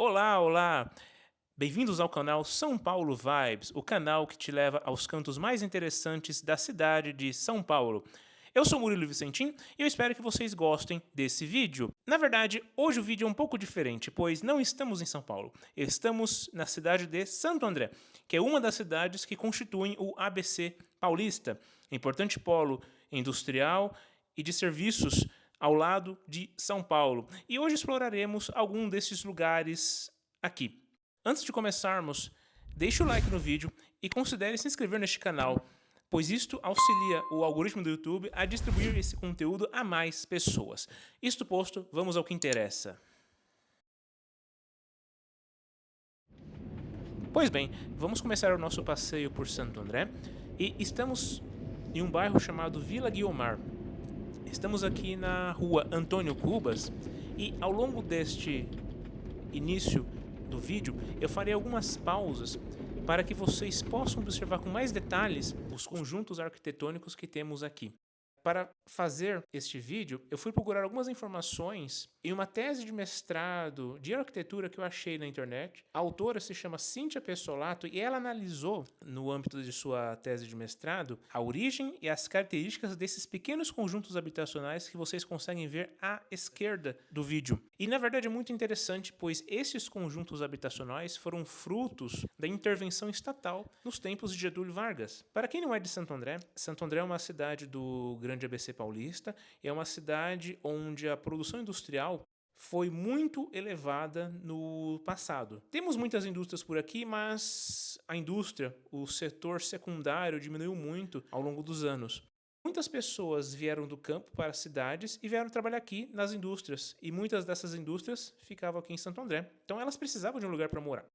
Olá, olá! Bem-vindos ao canal São Paulo Vibes, o canal que te leva aos cantos mais interessantes da cidade de São Paulo. Eu sou Murilo Vicentim e eu espero que vocês gostem desse vídeo. Na verdade, hoje o vídeo é um pouco diferente, pois não estamos em São Paulo. Estamos na cidade de Santo André, que é uma das cidades que constituem o ABC paulista, importante polo industrial e de serviços ao lado de São Paulo. E hoje exploraremos algum desses lugares aqui. Antes de começarmos, deixe o like no vídeo e considere se inscrever neste canal, pois isto auxilia o algoritmo do YouTube a distribuir esse conteúdo a mais pessoas. Isto posto, vamos ao que interessa. Pois bem, vamos começar o nosso passeio por Santo André e estamos em um bairro chamado Vila Guiomar. Estamos aqui na rua Antônio Cubas e ao longo deste início do vídeo eu farei algumas pausas para que vocês possam observar com mais detalhes os conjuntos arquitetônicos que temos aqui. Para fazer este vídeo, eu fui procurar algumas informações em uma tese de mestrado de arquitetura que eu achei na internet. A autora se chama Cíntia Pessolato e ela analisou, no âmbito de sua tese de mestrado, a origem e as características desses pequenos conjuntos habitacionais que vocês conseguem ver à esquerda do vídeo. E na verdade é muito interessante, pois esses conjuntos habitacionais foram frutos da intervenção estatal nos tempos de Getúlio Vargas. Para quem não é de Santo André é uma cidade do Grande ABC Paulista, é uma cidade onde a produção industrial foi muito elevada no passado. Temos muitas indústrias por aqui, mas a indústria, o setor secundário, diminuiu muito ao longo dos anos. Muitas pessoas vieram do campo para as cidades e vieram trabalhar aqui nas indústrias, e muitas dessas indústrias ficavam aqui em Santo André. Então elas precisavam de um lugar para morar.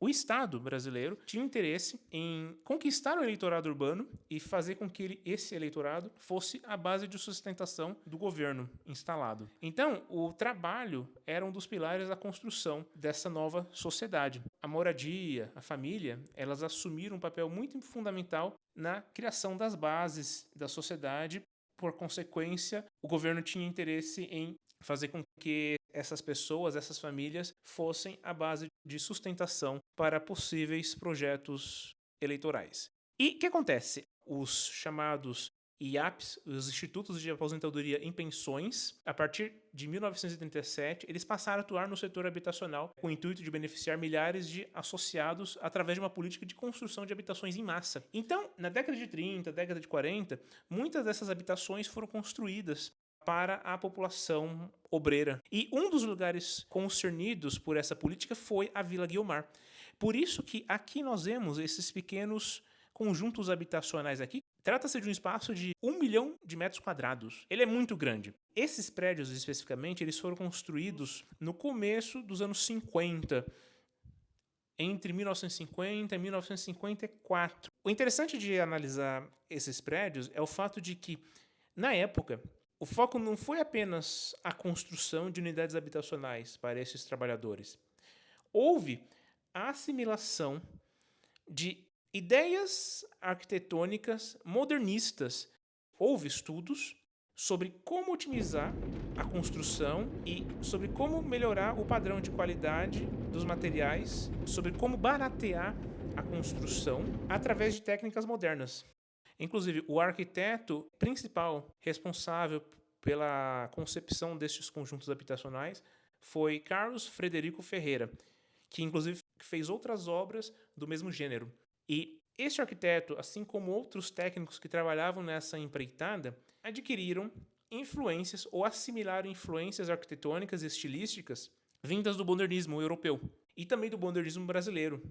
O Estado brasileiro tinha interesse em conquistar o eleitorado urbano e fazer com que esse eleitorado fosse a base de sustentação do governo instalado. Então, o trabalho era um dos pilares da construção dessa nova sociedade. A moradia, a família, elas assumiram um papel muito fundamental na criação das bases da sociedade. Por consequência, o governo tinha interesse em fazer com que essas pessoas, essas famílias, fossem a base de sustentação para possíveis projetos eleitorais. E o que acontece? Os chamados IAPs, os Institutos de Aposentadoria em Pensões, a partir de 1937, eles passaram a atuar no setor habitacional com o intuito de beneficiar milhares de associados através de uma política de construção de habitações em massa. Então, na década de 30, década de 40, muitas dessas habitações foram construídas para a população obreira. E um dos lugares concernidos por essa política foi a Vila Guiomar. Por isso que aqui nós vemos esses pequenos conjuntos habitacionais aqui. Trata-se de um espaço de 1 milhão de metros quadrados. Ele é muito grande. Esses prédios, especificamente, eles foram construídos no começo dos anos 50, entre 1950 e 1954. O interessante de analisar esses prédios é o fato de que, na época, o foco não foi apenas a construção de unidades habitacionais para esses trabalhadores. Houve a assimilação de ideias arquitetônicas modernistas. Houve estudos sobre como otimizar a construção e sobre como melhorar o padrão de qualidade dos materiais, sobre como baratear a construção através de técnicas modernas. Inclusive, o arquiteto principal responsável pela concepção destes conjuntos habitacionais foi Carlos Frederico Ferreira, que inclusive fez outras obras do mesmo gênero. E este arquiteto, assim como outros técnicos que trabalhavam nessa empreitada, adquiriram influências ou assimilaram influências arquitetônicas e estilísticas vindas do modernismo europeu e também do modernismo brasileiro.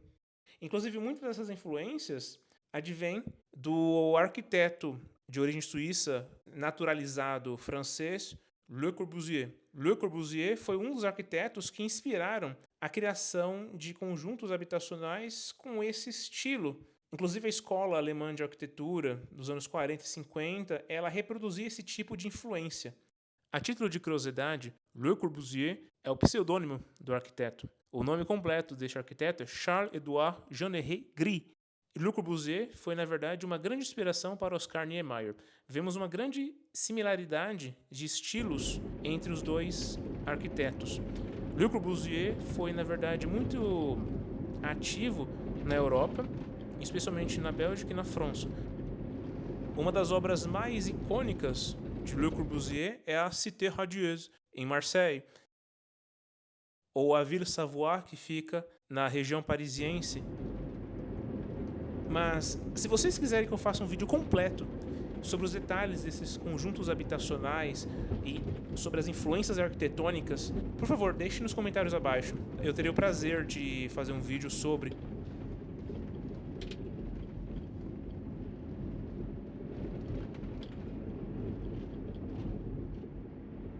Inclusive, muitas dessas influências advém do arquiteto de origem suíça naturalizado francês Le Corbusier. Le Corbusier foi um dos arquitetos que inspiraram a criação de conjuntos habitacionais com esse estilo. Inclusive a escola alemã de arquitetura dos anos 40 e 50, ela reproduzia esse tipo de influência. A título de curiosidade, Le Corbusier é o pseudônimo do arquiteto. O nome completo deste arquiteto é Charles-Édouard Jeanneret Gris. Le Corbusier foi, na verdade, uma grande inspiração para Oscar Niemeyer. Vemos uma grande similaridade de estilos entre os dois arquitetos. Le Corbusier foi, na verdade, muito ativo na Europa, especialmente na Bélgica e na França. Uma das obras mais icônicas de Le Corbusier é a Cité Radieuse, em Marseille, ou a Ville Savoie, que fica na região parisiense. Mas, se vocês quiserem que eu faça um vídeo completo sobre os detalhes desses conjuntos habitacionais e sobre as influências arquitetônicas, por favor, deixe nos comentários abaixo. Eu teria o prazer de fazer um vídeo sobre.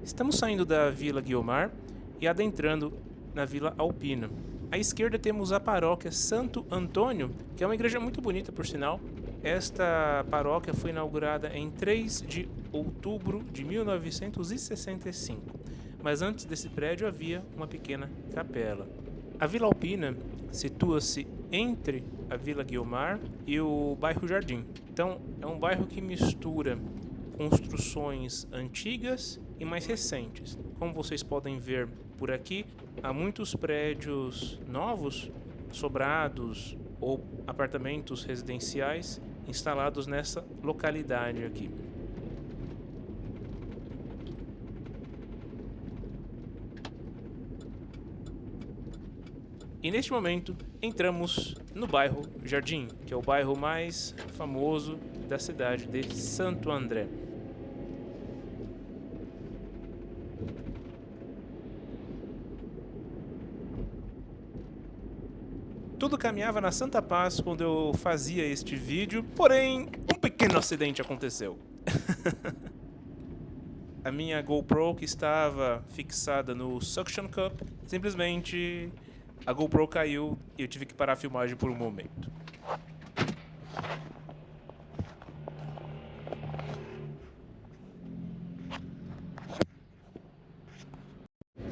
Estamos saindo da Vila Guiomard e adentrando na Vila Alpina. À esquerda temos a paróquia Santo Antônio, que é uma igreja muito bonita, por sinal. Esta paróquia foi inaugurada em 3 de outubro de 1965, mas antes desse prédio havia uma pequena capela. A Vila Alpina situa-se entre a Vila Guiomard e o bairro Jardim. Então, é um bairro que mistura construções antigas e mais recentes. Como vocês podem ver por aqui, há muitos prédios novos, sobrados ou apartamentos residenciais instalados nessa localidade aqui. E neste momento entramos no bairro Jardim, que é o bairro mais famoso da cidade de Santo André. Tudo caminhava na santa paz quando eu fazia este vídeo, porém, um pequeno acidente aconteceu. A minha GoPro, que estava fixada no Suction Cup, simplesmente a GoPro caiu e eu tive que parar a filmagem por um momento.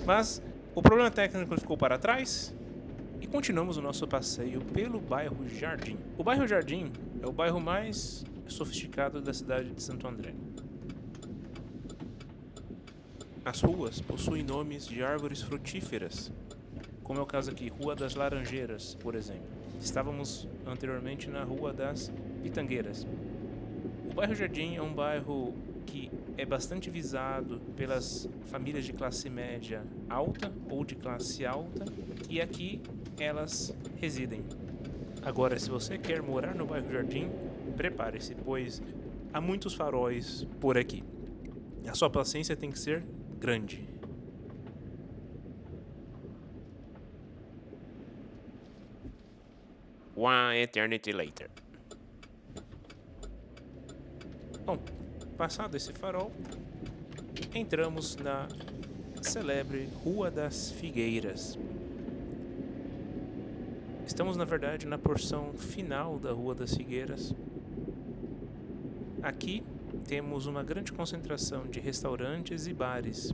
Mas o problema técnico ficou para trás. E continuamos o nosso passeio pelo bairro Jardim. O bairro Jardim é o bairro mais sofisticado da cidade de Santo André. As ruas possuem nomes de árvores frutíferas, como é o caso aqui, Rua das Laranjeiras, por exemplo. Estávamos anteriormente na Rua das Pitangueiras. O bairro Jardim é um bairro que é bastante visado pelas famílias de classe média alta ou de classe alta, e aqui elas residem. Agora, se você quer morar no bairro Jardim, prepare-se, pois há muitos faróis por aqui. A sua paciência tem que ser grande. One eternity later. Bom, passado esse farol, entramos na celebre Rua das Figueiras. Estamos, na verdade, na porção final da Rua das Figueiras. Aqui temos uma grande concentração de restaurantes e bares.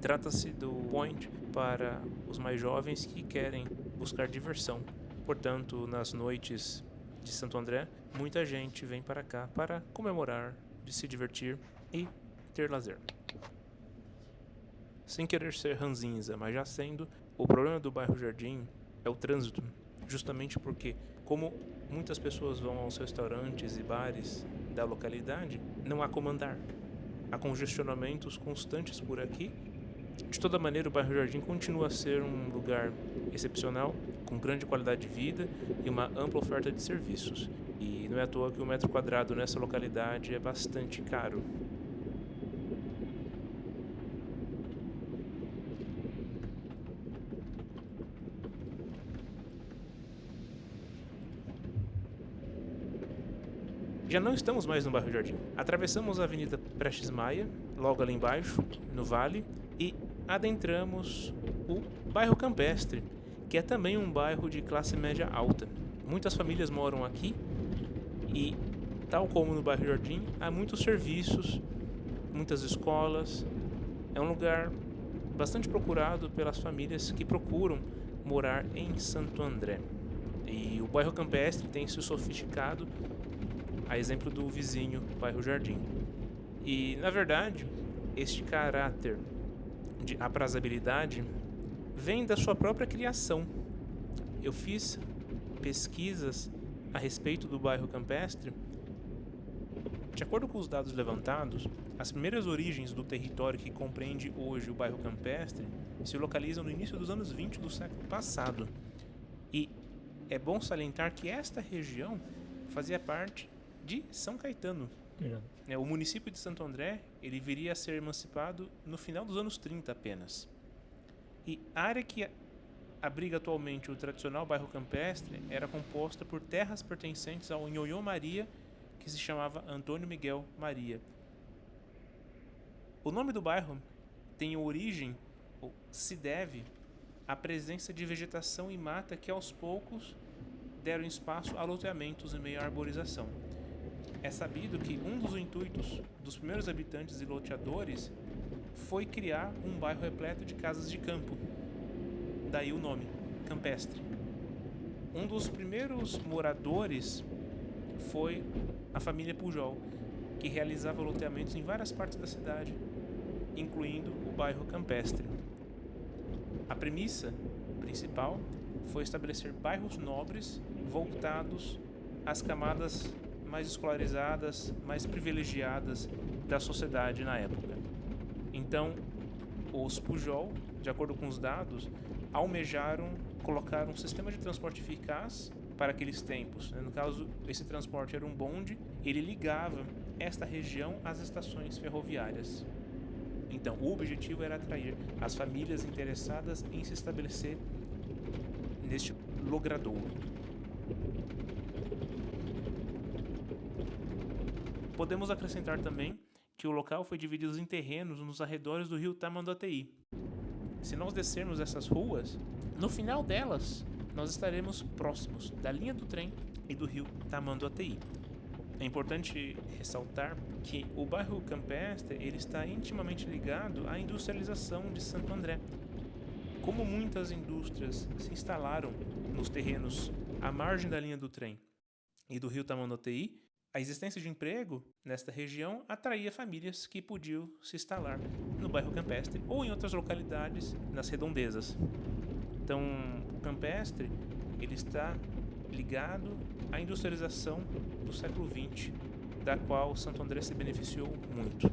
Trata-se do point para os mais jovens que querem buscar diversão. Portanto, nas noites de Santo André, muita gente vem para cá para comemorar, de se divertir e ter lazer. Sem querer ser ranzinza, mas já sendo, o problema do bairro Jardim é o trânsito, justamente porque, como muitas pessoas vão aos restaurantes e bares da localidade, não há como andar. Há congestionamentos constantes por aqui. De toda maneira, o bairro Jardim continua a ser um lugar excepcional, com grande qualidade de vida e uma ampla oferta de serviços. E não é à toa que o metro quadrado nessa localidade é bastante caro. Já não estamos mais no bairro Jardim. Atravessamos a Avenida Prestes Maia, logo ali embaixo, no vale, e adentramos o bairro Campestre, que é também um bairro de classe média alta. Muitas famílias moram aqui e, tal como no bairro Jardim, há muitos serviços, muitas escolas. É um lugar bastante procurado pelas famílias que procuram morar em Santo André. E o bairro Campestre tem se sofisticado, a exemplo do vizinho bairro Jardim. E, na verdade, este caráter de aprazabilidade vem da sua própria criação. Eu fiz pesquisas a respeito do bairro Campestre. De acordo com os dados levantados, as primeiras origens do território que compreende hoje o bairro Campestre se localizam no início dos anos 20 do século passado. E é bom salientar que esta região fazia parte de São Caetano. O município de Santo André ele viria a ser emancipado no final dos anos 30 apenas. E a área que abriga atualmente o tradicional bairro Campestre era composta por terras pertencentes ao Nhonhô Maria, que se chamava Antônio Miguel Maria. O nome do bairro tem origem, ou se deve, à presença de vegetação e mata que aos poucos deram espaço a loteamentos em meio à arborização. É sabido que um dos intuitos dos primeiros habitantes e loteadores foi criar um bairro repleto de casas de campo. Daí o nome, Campestre. Um dos primeiros moradores foi a família Pujol, que realizava loteamentos em várias partes da cidade, incluindo o bairro Campestre. A premissa principal foi estabelecer bairros nobres voltados às camadas mais escolarizadas, mais privilegiadas da sociedade na época. Então, os Pujol, de acordo com os dados, almejaram colocar um sistema de transporte eficaz para aqueles tempos. No caso, esse transporte era um bonde, ele ligava esta região às estações ferroviárias. Então, o objetivo era atrair as famílias interessadas em se estabelecer neste logradouro. Podemos acrescentar também que o local foi dividido em terrenos nos arredores do rio Tamanduateí. Se nós descermos essas ruas, no final delas, nós estaremos próximos da linha do trem e do rio Tamanduateí. É importante ressaltar que o bairro Campestre ele está intimamente ligado à industrialização de Santo André. Como muitas indústrias se instalaram nos terrenos à margem da linha do trem e do rio Tamanduateí, a existência de emprego nesta região atraía famílias que podiam se instalar no bairro Campestre ou em outras localidades nas redondezas. Então, o Campestre ele está ligado à industrialização do século XX, da qual Santo André se beneficiou muito.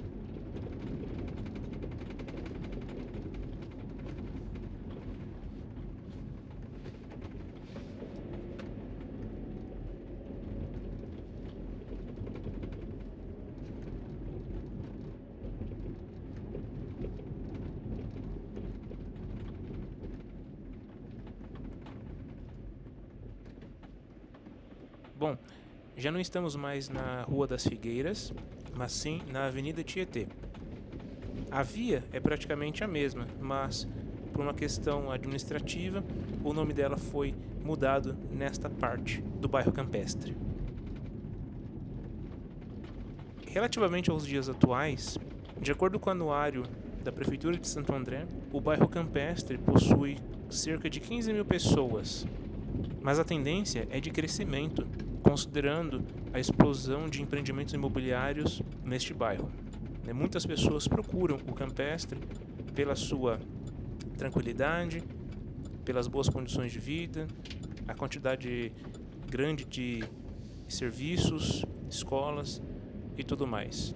Bom, já não estamos mais na Rua das Figueiras, mas sim na Avenida Tietê. A via é praticamente a mesma, mas por uma questão administrativa, o nome dela foi mudado nesta parte do bairro Campestre. Relativamente aos dias atuais, de acordo com o anuário da Prefeitura de Santo André, o bairro Campestre possui cerca de 15 mil pessoas, mas a tendência é de crescimento, considerando a explosão de empreendimentos imobiliários neste bairro. Muitas pessoas procuram o Campestre pela sua tranquilidade, pelas boas condições de vida, a quantidade grande de serviços, escolas e tudo mais.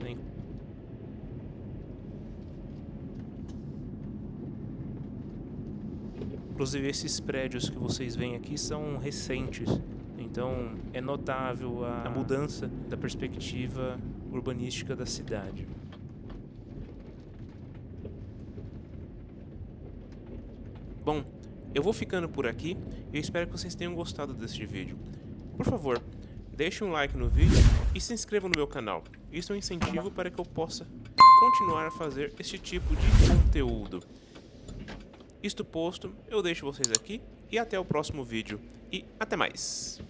Inclusive, esses prédios que vocês veem aqui são recentes. Então, é notável a mudança da perspectiva urbanística da cidade. Bom, eu vou ficando por aqui e eu espero que vocês tenham gostado deste vídeo. Por favor, deixe um like no vídeo e se inscreva no meu canal. Isso é um incentivo para que eu possa continuar a fazer este tipo de conteúdo. Isto posto, eu deixo vocês aqui e até o próximo vídeo. E até mais!